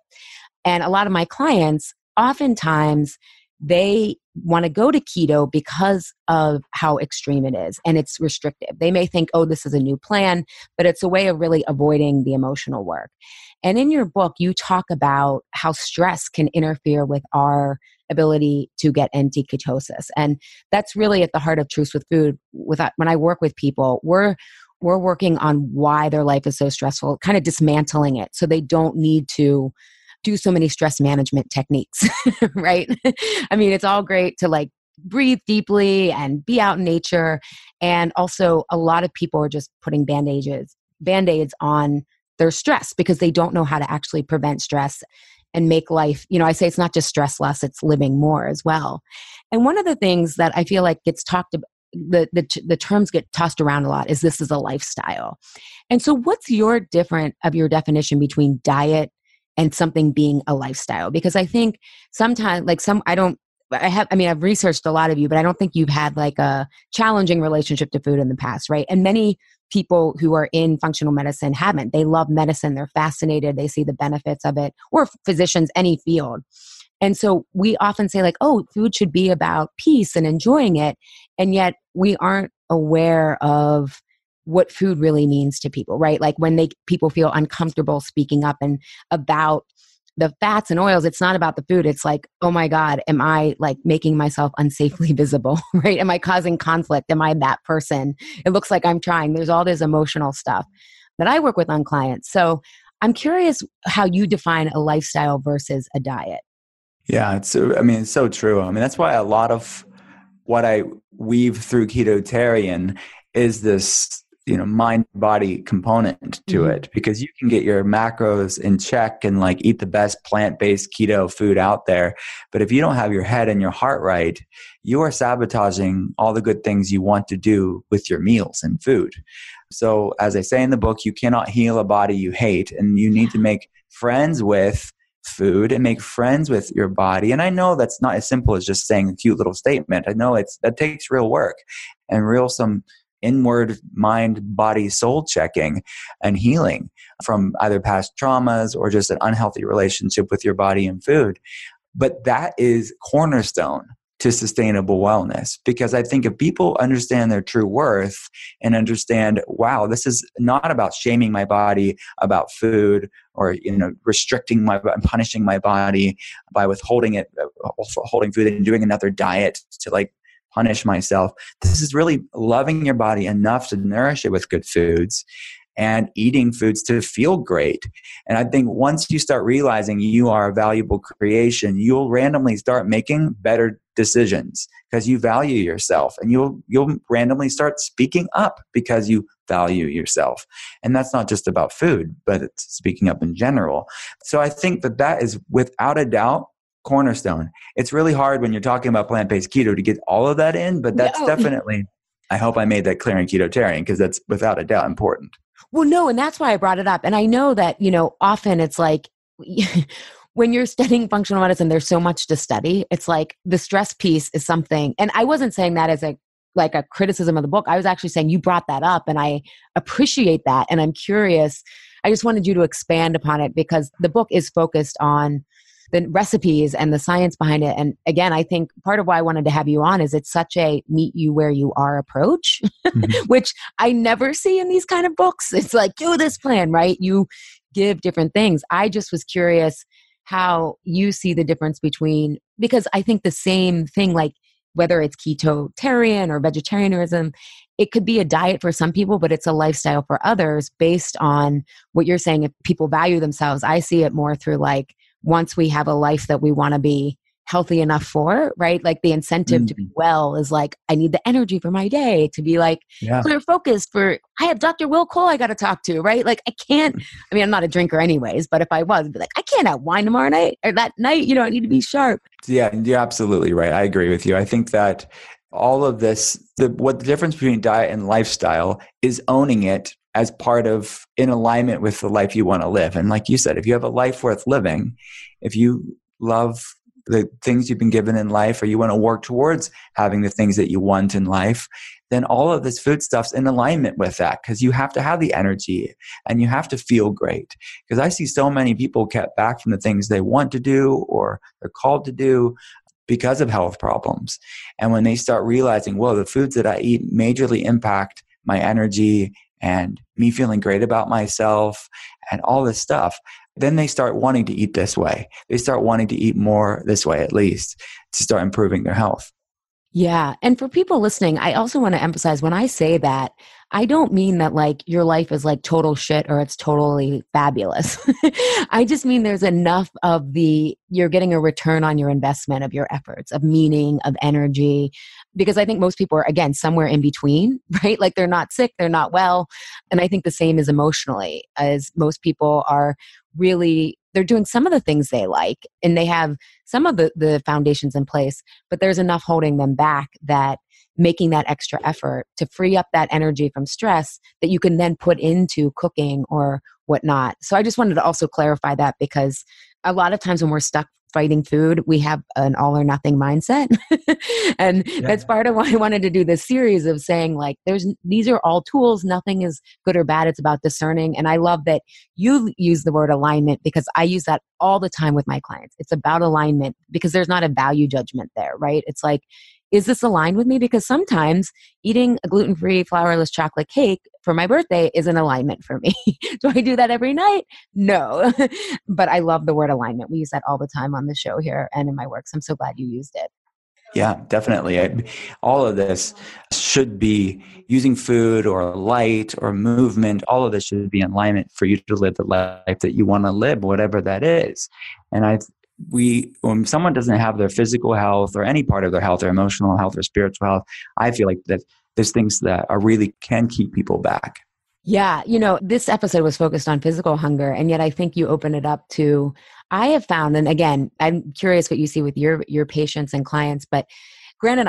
[SPEAKER 1] And a lot of my clients, oftentimes, they want to go to keto because of how extreme it is and it's restrictive. They may think, oh, this is a new plan, but it's a way of really avoiding the emotional work. And in your book, you talk about how stress can interfere with our ability to get into ketosis. And that's really at the heart of Truths with Food. When I work with people, we're working on why their life is so stressful, kind of dismantling it so they don't need to do so many stress management techniques, right? I mean, it's all great to like breathe deeply and be out in nature. And also a lot of people are just putting band-aids on their stress because they don't know how to actually prevent stress and make life, I say it's not just stress less, it's living more as well. And one of the things that I feel like gets talked about, the terms get tossed around a lot, is this is a lifestyle. And so what's your definition between diet and something being a lifestyle? Because I think sometimes, I've researched a lot of you, but I don't think you've had like a challenging relationship to food in the past, right? And many people who are in functional medicine haven't. They love medicine. They're fascinated. They see the benefits of it, or physicians, any field. And so we often say like, oh, food should be about peace and enjoying it. And yet we aren't aware of what food really means to people, right? Like when people feel uncomfortable speaking up and about the fats and oils, it's not about the food. It's like, oh my God, am I like making myself unsafely visible, right? Am I causing conflict? Am I that person? It looks like I'm trying. There's all this emotional stuff that I work with on clients. So I'm curious how you define a lifestyle versus a diet.
[SPEAKER 2] Yeah, it's so true. I mean, that's why a lot of what I weave through ketotarian is this, mind-body component to it, because you can get your macros in check and like eat the best plant-based keto food out there. But if you don't have your head and your heart right, you are sabotaging all the good things you want to do with your meals and food. So as I say in the book, you cannot heal a body you hate, and you need to make friends with food and make friends with your body. And I know that's not as simple as just saying a cute little statement. I know that takes real work and some inward mind, body, soul checking and healing from either past traumas or just an unhealthy relationship with your body and food. But that is cornerstone to sustainable wellness. Because I think if people understand their true worth and understand, wow, this is not about shaming my body about food or, restricting and punishing my body by withholding it, holding food and doing another diet to like punish myself. This is really loving your body enough to nourish it with good foods and eating foods to feel great. And I think once you start realizing you are a valuable creation, you'll randomly start making better decisions because you value yourself, and you'll randomly start speaking up because you value yourself. And that's not just about food, but it's speaking up in general. So I think that is without a doubt cornerstone. It's really hard when you're talking about plant-based keto to get all of that in, but that's definitely, I hope I made that clear in ketotarian, because that's without a doubt important.
[SPEAKER 1] Well, no, and that's why I brought it up. And I know that, often it's like when you're studying functional medicine, there's so much to study. It's like the stress piece is something. And I wasn't saying that as a criticism of the book. I was actually saying you brought that up, and I appreciate that. And I'm curious. I just wanted you to expand upon it because the book is focused on the recipes and the science behind it. And again, I think part of why I wanted to have you on is it's such a meet you where you are approach, which I never see in these kind of books. It's like, do this plan, right? You give different things. I just was curious how you see the difference between, because I think the same thing, like whether it's ketotarian or vegetarianism, it could be a diet for some people, but it's a lifestyle for others based on what you're saying. If people value themselves, I see it more through like, once we have a life that we want to be healthy enough for, right? Like the incentive to be well is like, I need the energy for my day to be like clear focused I have Dr. Will Cole I got to talk to, right? Like I'm not a drinker anyways, but if I was, I'd be like, I can't have wine tomorrow night or that night, I need to be sharp.
[SPEAKER 2] Yeah, you're absolutely right. I agree with you. I think that all of this, what the difference between diet and lifestyle is owning it as part of in alignment with the life you want to live. And like you said, if you have a life worth living, if you love the things you've been given in life, or you want to work towards having the things that you want in life, then all of this food stuff's in alignment with that, because you have to have the energy and you have to feel great. Because I see so many people kept back from the things they want to do or they're called to do because of health problems. And when they start realizing, whoa, the foods that I eat majorly impact my energy and me feeling great about myself and all this stuff, then they start wanting to eat this way. They start wanting to eat more this way, at least, to start improving their health.
[SPEAKER 1] Yeah. And for people listening, I also want to emphasize when I say that, I don't mean that like your life is like total shit or it's totally fabulous. I just mean there's enough of you're getting a return on your investment of your efforts, of meaning, of energy, because I think most people are, again, somewhere in between, right? Like they're not sick, they're not well. And I think the same is emotionally, as most people are really, they're doing some of the things they like and they have some of the foundations in place, but there's enough holding them back that making that extra effort to free up that energy from stress that you can then put into cooking or whatnot. So I just wanted to also clarify that, because a lot of times when we're stuck fighting food, we have an all or nothing mindset. And that's part of why I wanted to do this series of saying like, these are all tools. Nothing is good or bad. It's about discerning. And I love that you use the word alignment, because I use that all the time with my clients. It's about alignment, because there's not a value judgment there, right? It's like, is this aligned with me? Because sometimes eating a gluten-free, flourless chocolate cake for my birthday is an alignment for me. Do I do that every night? No. But I love the word alignment. We use that all the time on the show here and in my work. So I'm so glad you used it.
[SPEAKER 2] Yeah, definitely. All of this should be using food or light or movement. All of this should be in alignment for you to live the life that you want to live, whatever that is. And when someone doesn't have their physical health or any part of their health, or emotional health or spiritual health, I feel like that there's things that are really can keep people back.
[SPEAKER 1] Yeah. This episode was focused on physical hunger, and yet I think you open it up to, I have found, and again, I'm curious what you see with your patients and clients, but granted,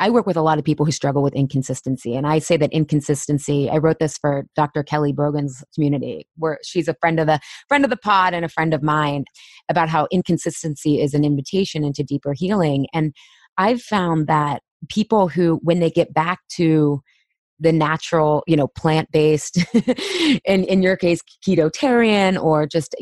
[SPEAKER 1] I work with a lot of people who struggle with inconsistency. And I say that inconsistency, I wrote this for Dr. Kelly Brogan's community, where she's a friend of the pod and a friend of mine, about how inconsistency is an invitation into deeper healing. And I've found that people who, when they get back to the natural, plant-based, in your case, ketotarian, or just,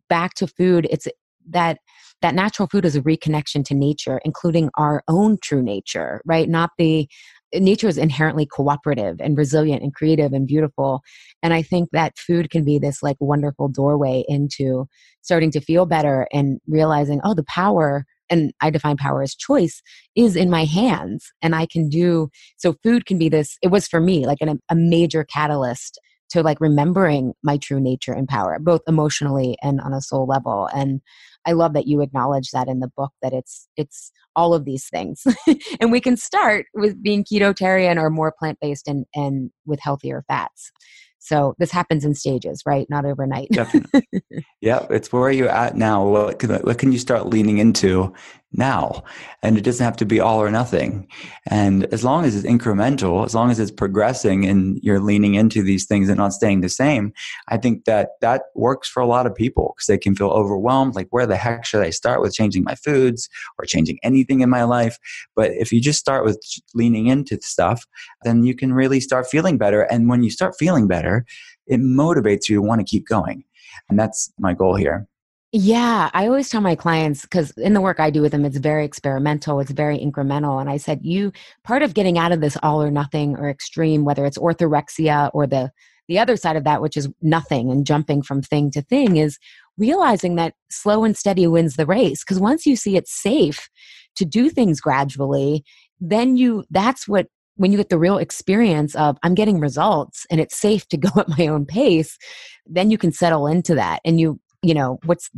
[SPEAKER 1] back to food, it's that that natural food is a reconnection to nature, including our own true nature, right? Not the nature is inherently cooperative and resilient and creative and beautiful. And I think that food can be this like wonderful doorway into starting to feel better and realizing, oh, the power, and I define power as choice, is in my hands. And I can do, so food can be this, it was for me like a major catalyst to like remembering my true nature and power, both emotionally and on a soul level. And I love that you acknowledge that in the book, that it's all of these things. And we can start with being ketotarian or more plant-based and with healthier fats. So this happens in stages, right? Not overnight.
[SPEAKER 2] Definitely. Yeah, it's where you're at now. What can you start leaning into now? And it doesn't have to be all or nothing. And as long as it's incremental, as long as it's progressing and you're leaning into these things and not staying the same, I think that works for a lot of people because they can feel overwhelmed. Like, where the heck should I start with changing my foods or changing anything in my life? But if you just start with leaning into stuff, then you can really start feeling better. And when you start feeling better, it motivates you to want to keep going. And that's my goal here.
[SPEAKER 1] Yeah, I always tell my clients, because in the work I do with them, it's very experimental, it's very incremental. And I said, part of getting out of this all or nothing or extreme, whether it's orthorexia or the other side of that, which is nothing and jumping from thing to thing, is realizing that slow and steady wins the race. Because once you see it's safe to do things gradually, then when you get the real experience of I'm getting results and it's safe to go at my own pace, then you can settle into that. And what's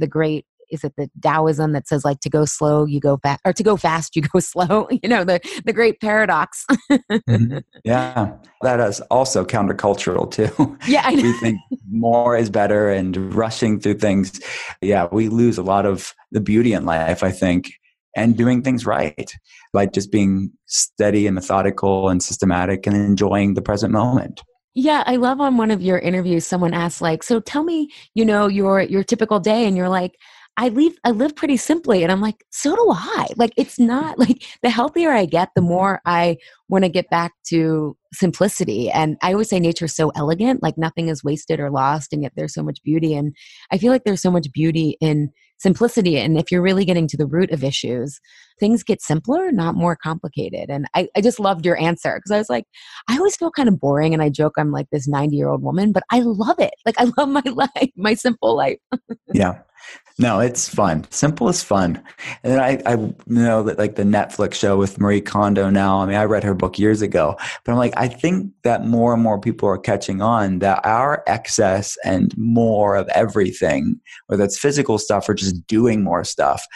[SPEAKER 1] is it the Taoism that says like to go slow, you go fast, or to go fast, you go slow, the great paradox.
[SPEAKER 2] Mm-hmm. Yeah. That is also countercultural too.
[SPEAKER 1] Yeah, I know.
[SPEAKER 2] We think more is better and rushing through things. Yeah. We lose a lot of the beauty in life, I think, and doing things right by just being steady and methodical and systematic and enjoying the present moment.
[SPEAKER 1] Yeah, I love on one of your interviews, someone asked like, so tell me, your typical day. And you're like, I live pretty simply. And I'm like, so do I. Like, it's not like the healthier I get, the more I want to get back to simplicity. And I always say nature's so elegant, like nothing is wasted or lost. And yet there's so much beauty. And I feel like there's so much beauty in simplicity. And if you're really getting to the root of issues, things get simpler, not more complicated. And I just loved your answer because I was like, I always feel kind of boring and I joke I'm like this 90-year-old woman, but I love it. Like, I love my life, my simple life.
[SPEAKER 2] Yeah. No, it's fun. Simple is fun. And then I know that like the Netflix show with Marie Kondo now, I mean, I read her book years ago, but I'm like, I think that more and more people are catching on that our excess and more of everything, whether it's physical stuff or just doing more stuff,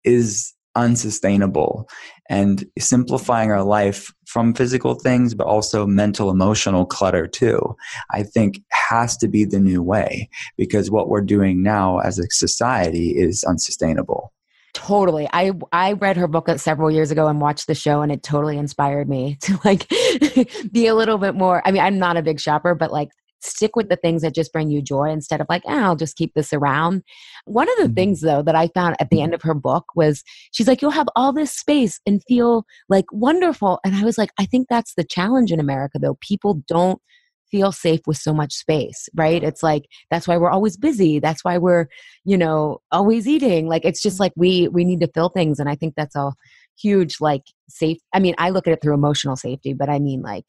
[SPEAKER 2] is unsustainable. And simplifying our life from physical things, but also mental, emotional clutter too, I think has to be the new way because what we're doing now as a society is unsustainable.
[SPEAKER 1] Totally. I read her book several years ago and watched the show and it totally inspired me to like be a little bit more, I mean, I'm not a big shopper, but like stick with the things that just bring you joy instead of like, I'll just keep this around. One of the things though that I found at the end of her book was she's like, you'll have all this space and feel like wonderful. And I was like, I think that's the challenge in America though. People don't feel safe with so much space, right? It's like, that's why we're always busy. That's why we're, always eating. Like, it's just like, we need to fill things. And I think that's a huge, like safe. I mean, I look at it through emotional safety, but I mean like,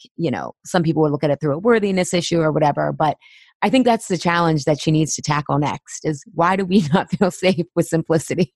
[SPEAKER 1] some people would look at it through a worthiness issue or whatever. But I think that's the challenge that she needs to tackle next is why do we not feel safe with simplicity?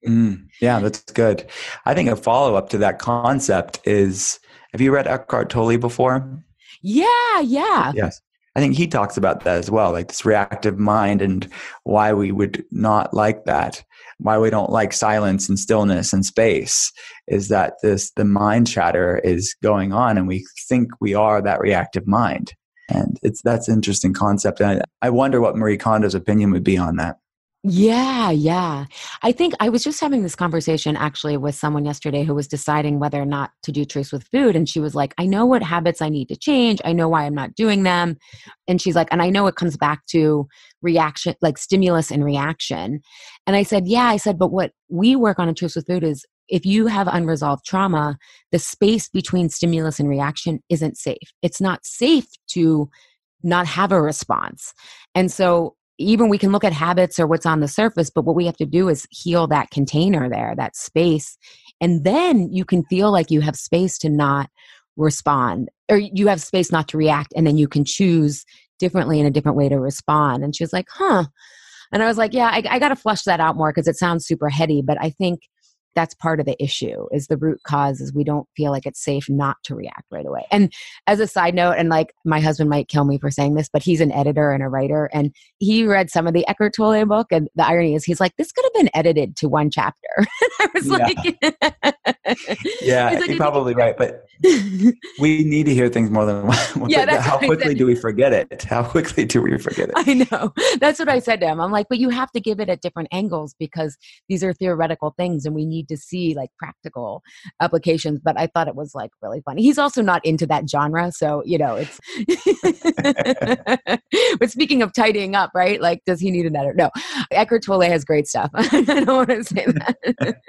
[SPEAKER 2] Yeah, that's good. I think a follow-up to that concept is, have you read Eckhart Tolle before?
[SPEAKER 1] Yeah.
[SPEAKER 2] Yes. I think he talks about that as well, like this reactive mind and why we would not like that, why we don't like silence and stillness and space is that the mind chatter is going on and we think we are that reactive mind. And that's an interesting concept. And I wonder what Marie Kondo's opinion would be on that.
[SPEAKER 1] Yeah. I think I was just having this conversation actually with someone yesterday who was deciding whether or not to do truce with food. And she was like, I know what habits I need to change. I know why I'm not doing them. And she's like, and I know it comes back to reaction, like stimulus and reaction. And I said, but what we work on in truce with food is if you have unresolved trauma, the space between stimulus and reaction isn't safe. It's not safe to not have a response. And so even we can look at habits or what's on the surface, but what we have to do is heal that container there, that space. And then you can feel like you have space to not respond, or you have space not to react. And then you can choose differently in a different way to respond. And she was like, huh. And I was like, yeah, I got to flush that out more because it sounds super heady. But I think that's part of the issue, is the root cause is we don't feel like it's safe not to react right away. And as a side note, and like my husband might kill me for saying this, but he's an editor and a writer, and he read some of the Eckhart Tolle book. And the irony is he's like, this could have been edited to one chapter. I was like,
[SPEAKER 2] yeah,
[SPEAKER 1] like,
[SPEAKER 2] you're probably right. But we need to hear things more than one.
[SPEAKER 1] Yeah, that's
[SPEAKER 2] how quickly do we forget it? How quickly do we forget it?
[SPEAKER 1] I know. That's what I said to him. I'm like, but you have to give it at different angles because these are theoretical things and we need to see like practical applications. But I thought it was like really funny. He's also not into that genre. So, you know, it's, but speaking of tidying up, right? Like, does he need an editor? No, Eckhart Tolle has great stuff. I don't want to say that.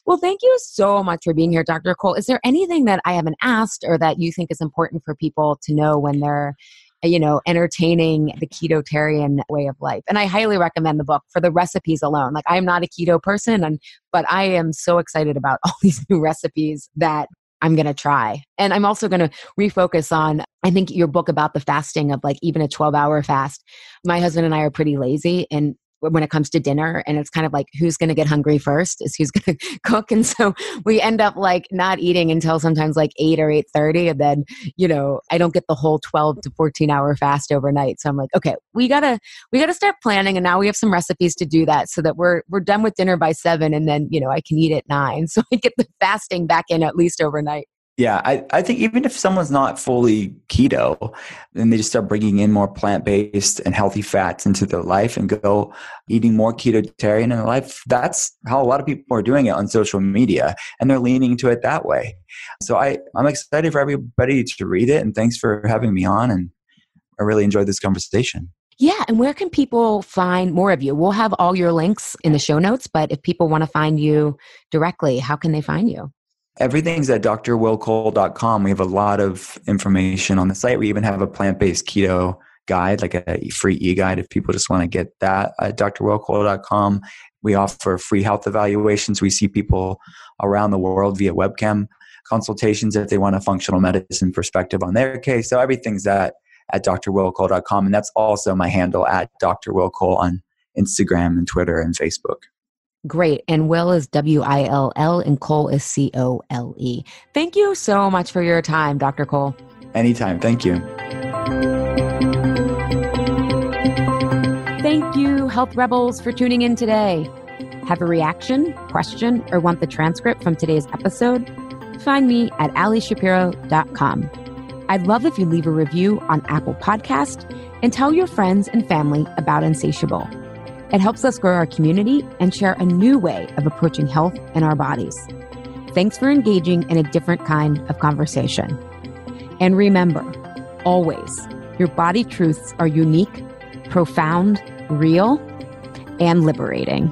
[SPEAKER 1] Well, thank you so much for being here, Dr. Cole. Is there anything that I haven't asked or that you think is important for people to know when they're, you know, entertaining the ketotarian way of life? And I highly recommend the book for the recipes alone. Like, I am not a keto person, but I am so excited about all these new recipes that I'm going to try. And I'm also going to refocus on, I think your book about the fasting of like even a 12-hour fast. My husband and I are pretty lazy, and when it comes to dinner, and it's kind of like, who's going to get hungry first is who's going to cook. And so we end up like not eating until sometimes like 8 or 8:30. And then, you know, I don't get the whole 12 to 14-hour fast overnight. So I'm like, okay, we gotta start planning. And now we have some recipes to do that so that we're done with dinner by 7. And then, you know, I can eat at 9. So I get the fasting back in at least overnight.
[SPEAKER 2] Yeah, I think even if someone's not fully keto, then they just start bringing in more plant-based and healthy fats into their life and go eating more ketotarian in their life. That's how a lot of people are doing it on social media, and they're leaning to it that way. So I'm excited for everybody to read it, and thanks for having me on, and I really enjoyed this conversation.
[SPEAKER 1] Yeah, and where can people find more of you? We'll have all your links in the show notes, but if people want to find you directly, how can they find you?
[SPEAKER 2] Everything's at drwillcole.com. We have a lot of information on the site. We even have a plant-based keto guide, like a free e-guide if people just want to get that at drwillcole.com. We offer free health evaluations. We see people around the world via webcam consultations if they want a functional medicine perspective on their case. So everything's at drwillcole.com. And that's also my handle at drwillcole on Instagram and Twitter and Facebook.
[SPEAKER 1] Great. And Will is Will and Cole is Cole. Thank you so much for your time, Dr. Cole.
[SPEAKER 2] Anytime. Thank you.
[SPEAKER 1] Thank you, Health Rebels, for tuning in today. Have a reaction, question, or want the transcript from today's episode? Find me at alishapiro.com. I'd love if you leave a review on Apple Podcast and tell your friends and family about Insatiable. It helps us grow our community and share a new way of approaching health and our bodies. Thanks for engaging in a different kind of conversation. And remember, always, your body truths are unique, profound, real, and liberating.